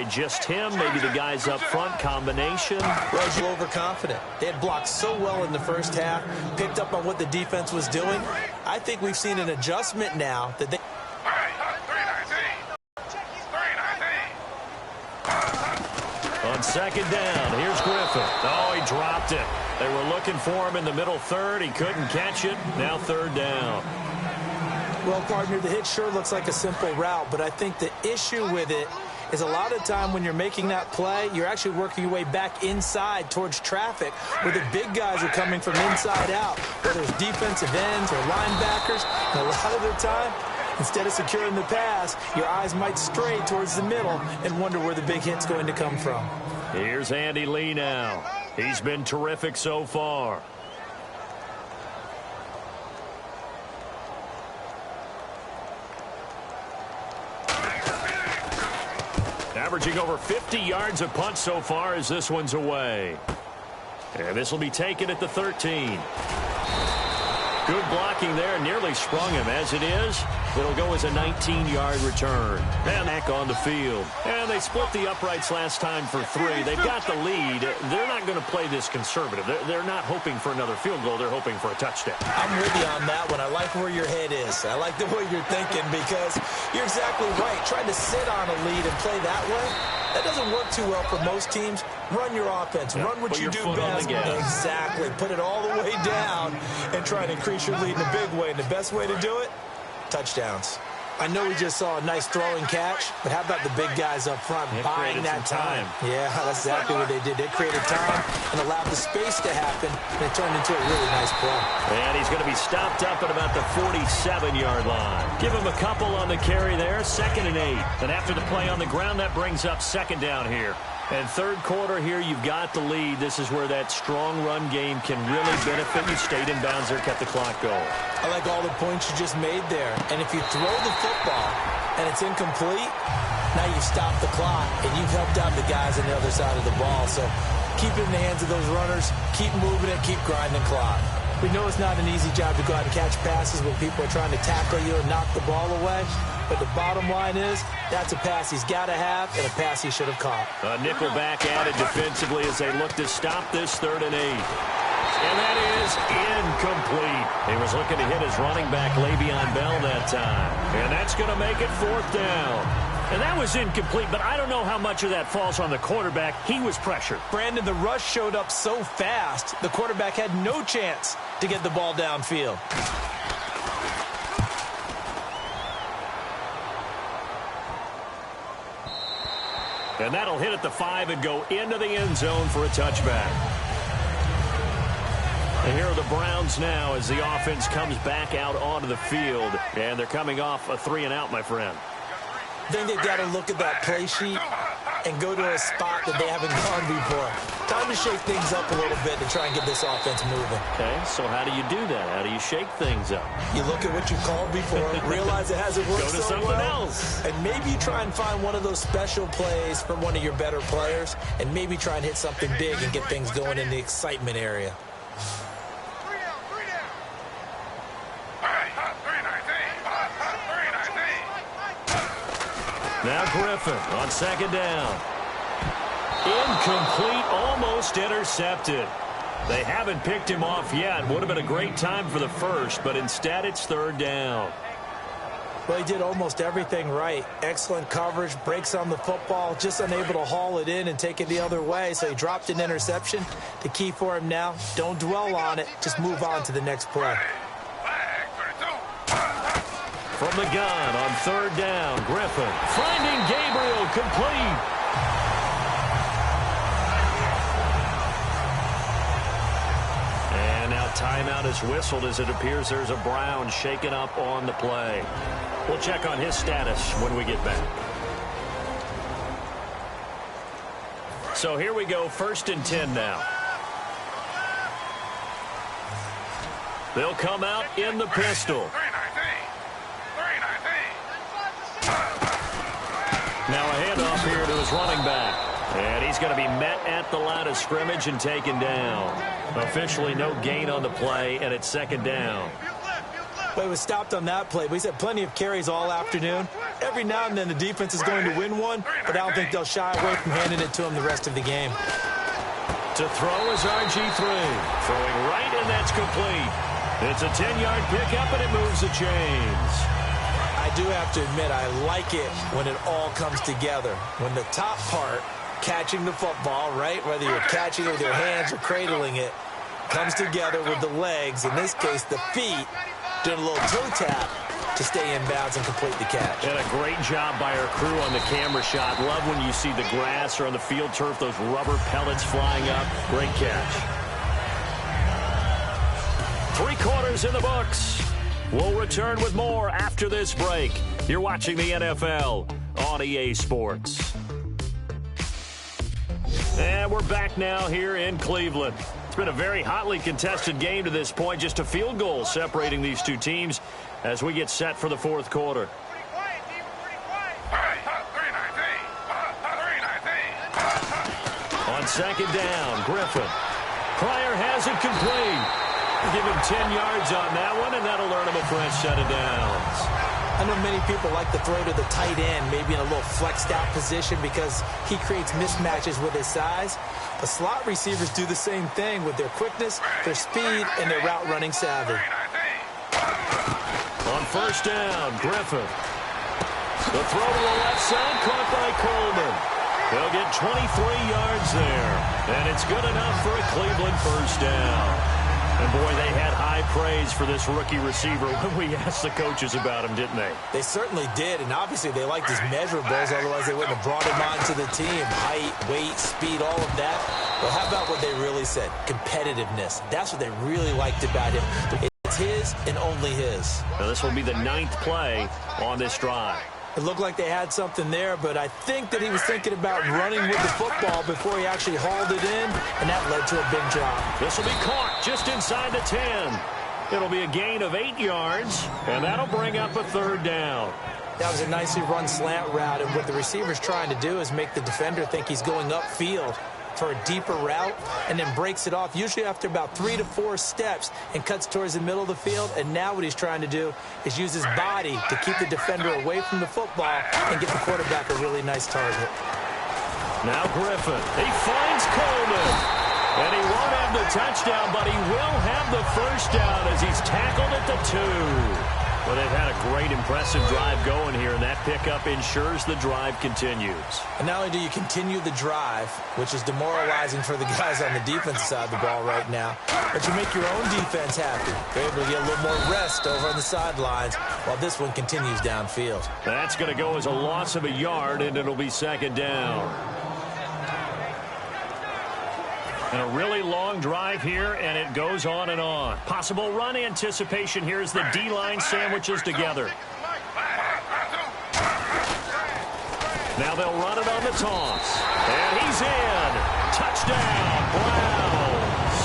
Just him, maybe the guys up front, combination. Well, overconfident. They had blocked so well in the first half, picked up on what the defense was doing. I think we've seen an adjustment now that they... On second down, here's Griffin. Oh, he dropped it. They were looking for him in the middle third. He couldn't catch it. Now third down. Well, partner, the hit sure looks like a simple route, but I think the issue with it is a lot of time when you're making that play, you're actually working your way back inside towards traffic where the big guys are coming from inside out, whether it's defensive ends or linebackers. And a lot of the time, instead of securing the pass, your eyes might stray towards the middle and wonder where the big hit's going to come from. Here's Andy Lee now. He's been terrific so far. Averaging over 50 yards a punt so far as this one's away. And this will be taken at the 13. Good blocking there, nearly sprung him. As it is, it'll go as a 19-yard return. And back on the field. And they split the uprights last time for 3. They've got the lead. They're not going to play this conservative. They're not hoping for another field goal. They're hoping for a touchdown. I'm with you on that one. I like where your head is. I like the way you're thinking because you're exactly right. Trying to sit on a lead and play that way, that doesn't work too well for most teams. Run your offense. Run what you do best. Exactly. Put it all the way down and try and increase your lead in a big way. And the best way to do it, touchdowns. I know we just saw a nice throwing catch, but how about the big guys up front buying that time? Yeah, that's exactly what they did. They created time and allowed the space to happen, and it turned into a really nice play. And he's going to be stopped up at about the 47-yard line. Give him a couple on the carry there, 2nd and 8. And after the play on the ground, that brings up 2nd down here. And third quarter here, you've got the lead. This is where that strong run game can really benefit you. Stayed in bounds there, kept the clock going. I like all the points you just made there. And if you throw the football and it's incomplete, now you've stopped the clock and you've helped out the guys on the other side of the ball. So keep it in the hands of those runners. Keep moving it. Keep grinding clock. We know it's not an easy job to go out and catch passes when people are trying to tackle you and knock the ball away. But the bottom line is, that's a pass he's got to have and a pass he should have caught. A nickel back added defensively as they look to stop this 3rd and 8. And that is incomplete. He was looking to hit his running back, Le'Veon Bell, that time. And that's going to make it 4th down. And that was incomplete, but I don't know how much of that falls on the quarterback. He was pressured. Brandon, the rush showed up so fast, the quarterback had no chance to get the ball downfield. And that'll hit at the 5 and go into the end zone for a touchback. And here are the Browns now as the offense comes back out onto the field. And they're coming off a 3-and-out, my friend. I think they've got to look at that play sheet and go to a spot that they haven't gone before. Time to shake things up a little bit to try and get this offense moving. Okay, so how do you do that? How do you shake things up? You look at what you called before, realize it hasn't worked so well. Go to something else. And maybe you try and find one of those special plays from one of your better players, and maybe try and hit something big and get things going in the excitement area. Now Griffin on 2nd down. Incomplete, almost intercepted. They haven't picked him off yet. Would have been a great time for the first, but instead it's 3rd down. Well, he did almost everything right. Excellent coverage, breaks on the football, just unable to haul it in and take it the other way, so he dropped an interception. The key for him now, don't dwell on it, just move on to the next play. From the gun on 3rd down, Griffin finding Gabriel complete. And now timeout is whistled as it appears there's a Brown shaken up on the play. We'll check on his status when we get back. So here we go, 1st and 10 now. They'll come out in the pistol. Now a handoff here to his running back. And he's going to be met at the line of scrimmage and taken down. Officially no gain on the play, and it's 2nd down. Well, he was stopped on that play, but he's had plenty of carries all afternoon. Every now and then the defense is going to win one, but I don't think they'll shy away from handing it to him the rest of the game. To throw is RG3. Throwing right, and that's complete. It's a 10-yard pickup, and it moves the chains. I do have to admit, I like it when it all comes together. When the top part, catching the football, right, whether you're catching it with your hands or cradling it, comes together with the legs, in this case the feet, doing a little toe tap to stay in bounds and complete the catch. And a great job by our crew on the camera shot. Love when you see the grass or on the field turf, those rubber pellets flying up. Great catch. 3 quarters in the books. We'll return with more after this break. You're watching the NFL on EA Sports. And we're back now here in Cleveland. It's been a very hotly contested game to this point. Just a field goal separating these two teams as we get set for the fourth quarter. On second down, Griffin. Pryor has it complete. Give him 10 yards on that one, and that'll earn him a fresh set of downs. I know many people like to throw to the tight end, maybe in a little flexed out position because he creates mismatches with his size. The slot receivers do the same thing with their quickness, their speed, and their route running savvy. On first down, Griffin. The throw to the left side, caught by Coleman. They'll get 23 yards there, and it's good enough for a Cleveland first down. And, boy, they had high praise for this rookie receiver when we asked the coaches about him, didn't they? They certainly did, and obviously they liked his measurables, otherwise they wouldn't have brought him onto the team. Height, weight, speed, all of that. But how about what they really said? Competitiveness. That's what they really liked about him. It's his and only his. Now, this will be the 9th play on this drive. It looked like they had something there, but I think that he was thinking about running with the football before he actually hauled it in, and that led to a big drop. This will be caught just inside the 10. It'll be a gain of 8 yards, and that'll bring up a third down. That was a nicely run slant route, and what the receiver's trying to do is make the defender think he's going upfield for a deeper route, and then breaks it off, usually after about 3 to 4 steps, and cuts towards the middle of the field. And now what he's trying to do is use his body to keep the defender away from the football and get the quarterback a really nice target. Now Griffin. He finds Coleman. And he won't have the touchdown, but he will have the first down as he's tackled at the 2. Well, they've had a great, impressive drive going here, and that pickup ensures the drive continues. And not only do you continue the drive, which is demoralizing for the guys on the defensive side of the ball right now, but you make your own defense happy. They're able to get a little more rest over on the sidelines while this one continues downfield. That's going to go as a loss of a yard, and it'll be second down. And a really long drive here, and it goes on and on. Possible run anticipation here as the D-line sandwiches together. Now they'll run it on the toss. And he's in. Touchdown, Browns.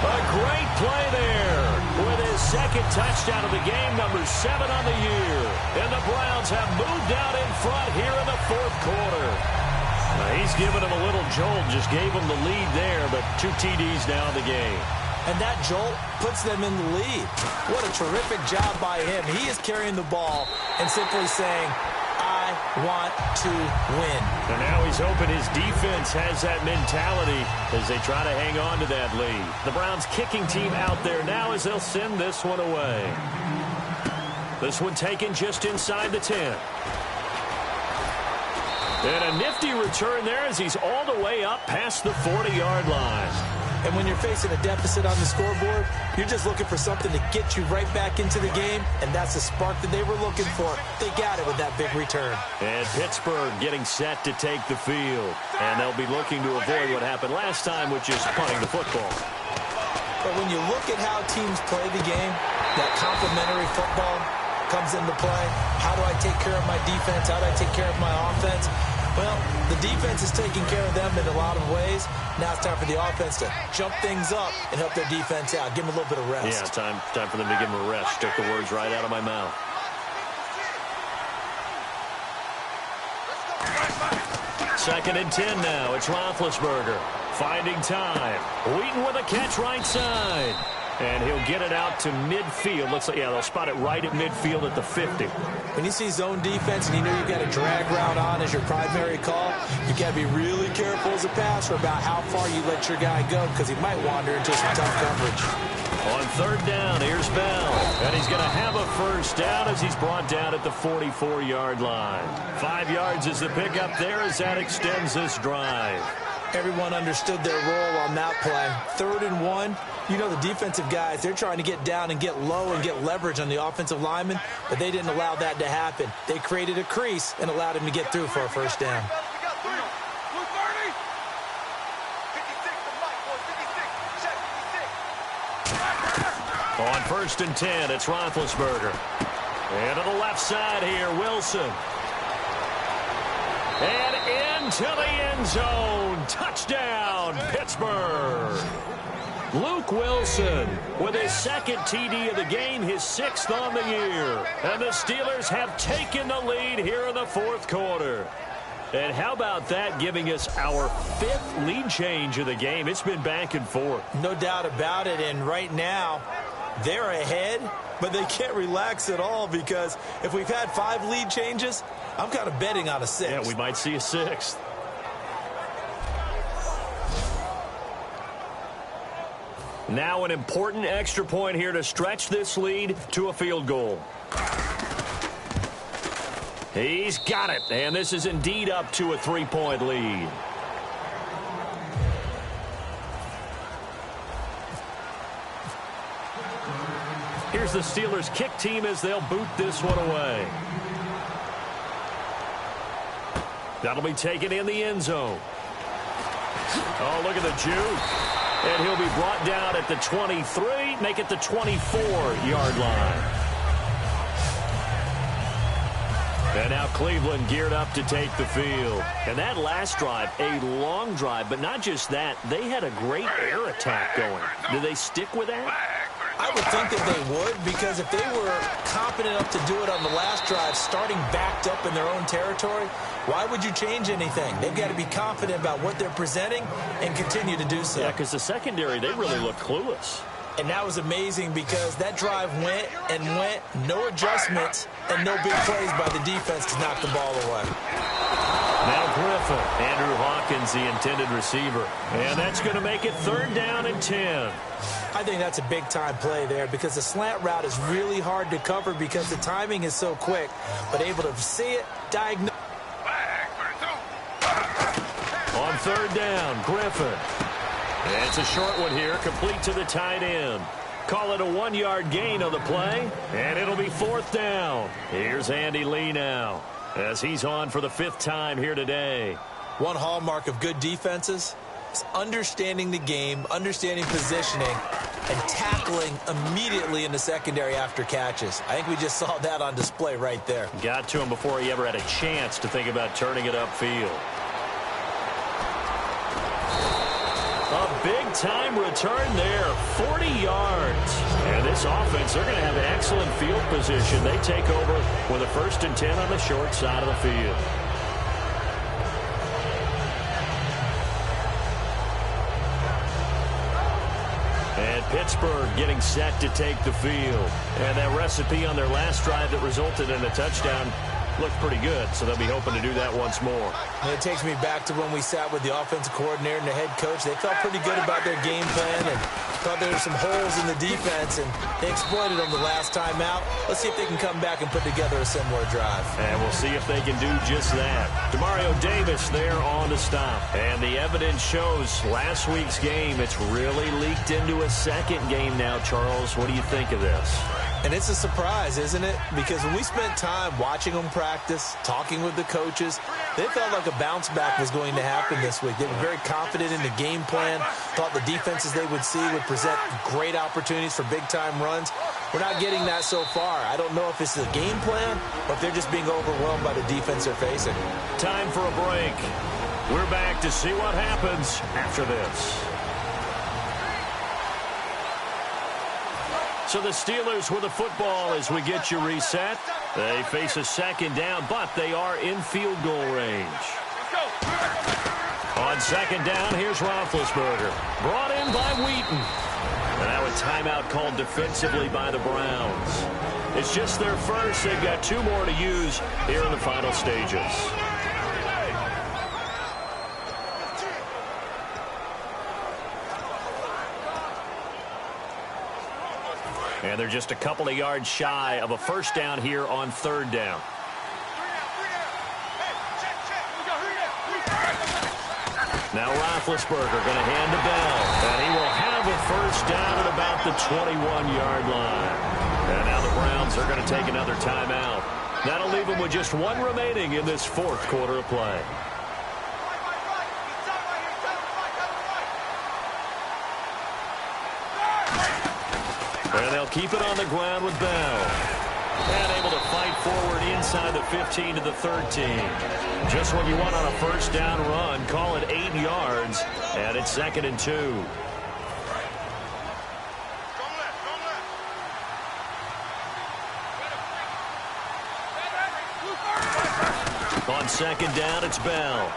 A great play there with his second touchdown of the game, number 7 on the year. And the Browns have moved out in front here in the fourth quarter. He's given him a little jolt, just gave him the lead there, but 2 TDs now in the game. And that jolt puts them in the lead. What a terrific job by him. He is carrying the ball and simply saying, I want to win. And now he's hoping his defense has that mentality as they try to hang on to that lead. The Browns kicking team out there now as they'll send this one away. This one taken just inside the 10. And a nifty return there as he's all the way up past the 40-yard line. And when you're facing a deficit on the scoreboard, you're just looking for something to get you right back into the game, and that's the spark that they were looking for. They got it with that big return. And Pittsburgh getting set to take the field. And they'll be looking to avoid what happened last time, which is punting the football. But when you look at how teams play the game, that complementary football comes into play. How do I take care of my defense? How do I take care of my offense? Well, the defense is taking care of them in a lot of ways. Now it's time for the offense to jump things up and help their defense out. Give them a little bit of rest. Yeah, time for them to give them a rest. Took the words right out of my mouth. Second and 10 now. It's Roethlisberger finding time. Wheaton with a catch right side. And he'll get it out to midfield. Looks like, yeah, they'll spot it right at midfield at the 50. When you see zone defense and you know you've got a drag route on as your primary call, you've got to be really careful as a passer about how far you let your guy go because he might wander into some tough coverage. On third down, here's Bell. And he's going to have a first down as he's brought down at the 44-yard line. 5 yards is the pickup there as that extends this drive. Everyone understood their role on that play. 3rd and 1. You know the defensive guys, they're trying to get down and get low and get leverage on the offensive lineman, but they didn't allow that to happen. They created a crease and allowed him to get through for a first down. On 1st and 10, it's Roethlisberger. And to the left side here, Wilson. And into the end zone. Touchdown, Pittsburgh. Luke Wilson with his 2nd TD of the game, his 6th on the year. And the Steelers have taken the lead here in the 4th quarter. And how about that giving us our 5th lead change of the game? It's been back and forth. No doubt about it. And right now, they're ahead, but they can't relax at all because if we've had 5 lead changes, I'm kind of betting on a 6th. Yeah, we might see a 6th. Now an important extra point here to stretch this lead to a field goal. He's got it, and this is indeed up to a 3-point lead. Here's the Steelers kick team as they'll boot this one away. That'll be taken in the end zone. Oh, look at the juke. And he'll be brought down at the 23, make it the 24-yard line. And now Cleveland geared up to take the field. And that last drive, a long drive, but not just that, they had a great air attack going. Do they stick with that? I would think that they would, because if they were competent enough to do it on the last drive, starting backed up in their own territory, why would you change anything? They've got to be confident about what they're presenting and continue to do so. Yeah, because the secondary, they really look clueless. And that was amazing because that drive went and went, no adjustments, and no big plays by the defense to knock the ball away. Now Griffin, Andrew Hawkins, the intended receiver. And that's going to make it 3rd down and 10. I think that's a big-time play there because the slant route is really hard to cover because the timing is so quick, but able to see it, diagnose. On 3rd down, Griffin. It's a short one here, complete to the tight end. Call it a 1-yard gain on the play, and it'll be 4th down. Here's Andy Lee now as he's on for the 5th time here today. One hallmark of good defenses is understanding the game, understanding positioning, and tackling immediately in the secondary after catches. I think we just saw that on display right there. Got to him before he ever had a chance to think about turning it upfield. A big-time return there, 40 yards. And this offense, they're going to have an excellent field position. They take over with a 1st and 10 on the short side of the field. And Pittsburgh getting set to take the field. And that recipe on their last drive that resulted in a touchdown looked pretty good, so they'll be hoping to do that once more. And it takes me back to when we sat with the offensive coordinator and the head coach. They felt pretty good about their game plan and thought there were some holes in the defense, and they exploited them the last time out. Let's see if they can come back and put together a similar drive. And we'll see if they can do just that. Demario Davis there on the stop. And the evidence shows last week's game, it's really leaked into a second game now, Charles. What do you think of this? And it's a surprise, isn't it? Because when we spent time watching them practice, talking with the coaches, they felt like a bounce back was going to happen this week. They were very confident in the game plan, thought the defenses they would see would present great opportunities for big-time runs. We're not getting that so far. I don't know if it's the game plan or if they're just being overwhelmed by the defense they're facing. Time for a break. We're back to see what happens after this. So the Steelers with the football as we get you reset. They face a 2nd down, but they are in field goal range. On 2nd down, here's Roethlisberger. Brought in by Wheaton. And now a timeout called defensively by the Browns. It's just their first. They've got 2 more to use here in the final stages. And they're just a couple of yards shy of a first down here on 3rd down. Now Roethlisberger going to hand to Bell. And he will have a first down at about the 21-yard line. And now the Browns are going to take another timeout. That'll leave them with just 1 remaining in this 4th quarter of play. And they'll keep it on the ground with Bell. And able to fight forward inside the 15 to the 13. Just what you want on a first down run. Call it 8 yards. And it's 2nd and 2. On 2nd down, it's Bell.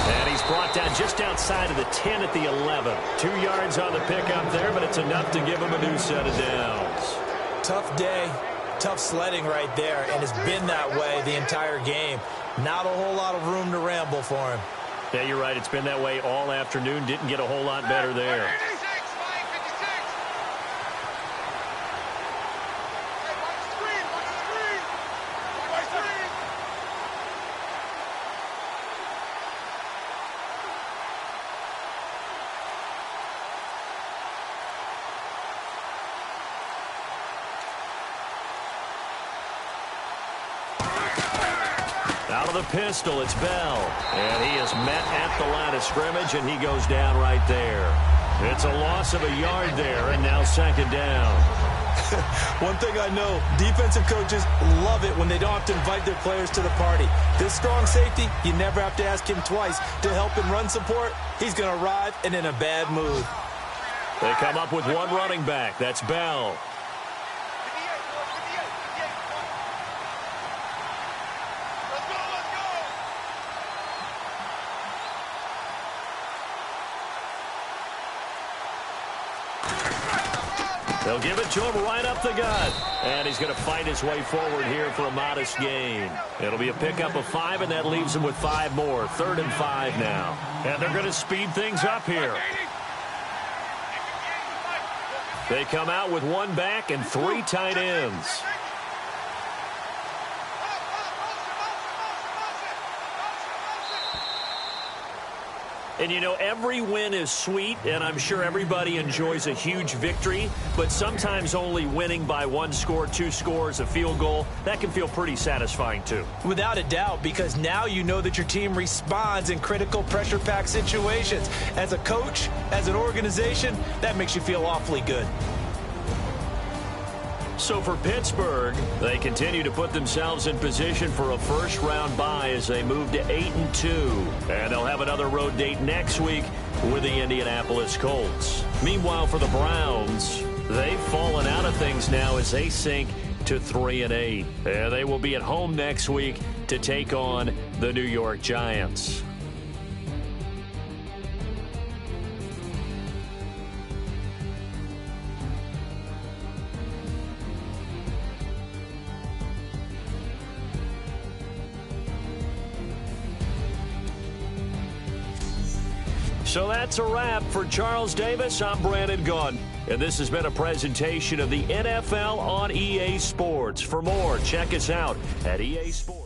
And he's brought down just outside of the 10 at the 11. 2 yards on the pickup there, but it's enough to give him a new set of downs. Tough day, tough sledding right there, and it's been that way the entire game. Not a whole lot of room to ramble for him. Yeah, you're right. It's been that way all afternoon. Didn't get a whole lot better there. Out of the pistol, it's Bell. And he is met at the line of scrimmage, and he goes down right there. It's a loss of a yard there, and now 2nd down. One thing I know, defensive coaches love it when they don't have to invite their players to the party. This strong safety, you never have to ask him twice to help in run support. He's going to arrive and in a bad mood. They come up with 1 running back. That's Bell. They'll give it to him right up the gut. And he's going to fight his way forward here for a modest gain. It'll be a pickup of 5, and that leaves him with 5 more. 3rd and 5 now. And they're going to speed things up here. They come out with 1 back and 3 tight ends. And, you know, every win is sweet, and I'm sure everybody enjoys a huge victory, but sometimes only winning by 1 score, 2 scores, a field goal, that can feel pretty satisfying too. Without a doubt, because now you know that your team responds in critical pressure-packed situations. As a coach, as an organization, that makes you feel awfully good. So for Pittsburgh, they continue to put themselves in position for a first-round bye as they move to 8-2. And they'll have another road date next week with the Indianapolis Colts. Meanwhile, for the Browns, they've fallen out of things now as they sink to 3-8. And they will be at home next week to take on the New York Giants. So that's a wrap. For Charles Davis, I'm Brandon Gunn. And this has been a presentation of the NFL on EA Sports. For more, check us out at EA Sports.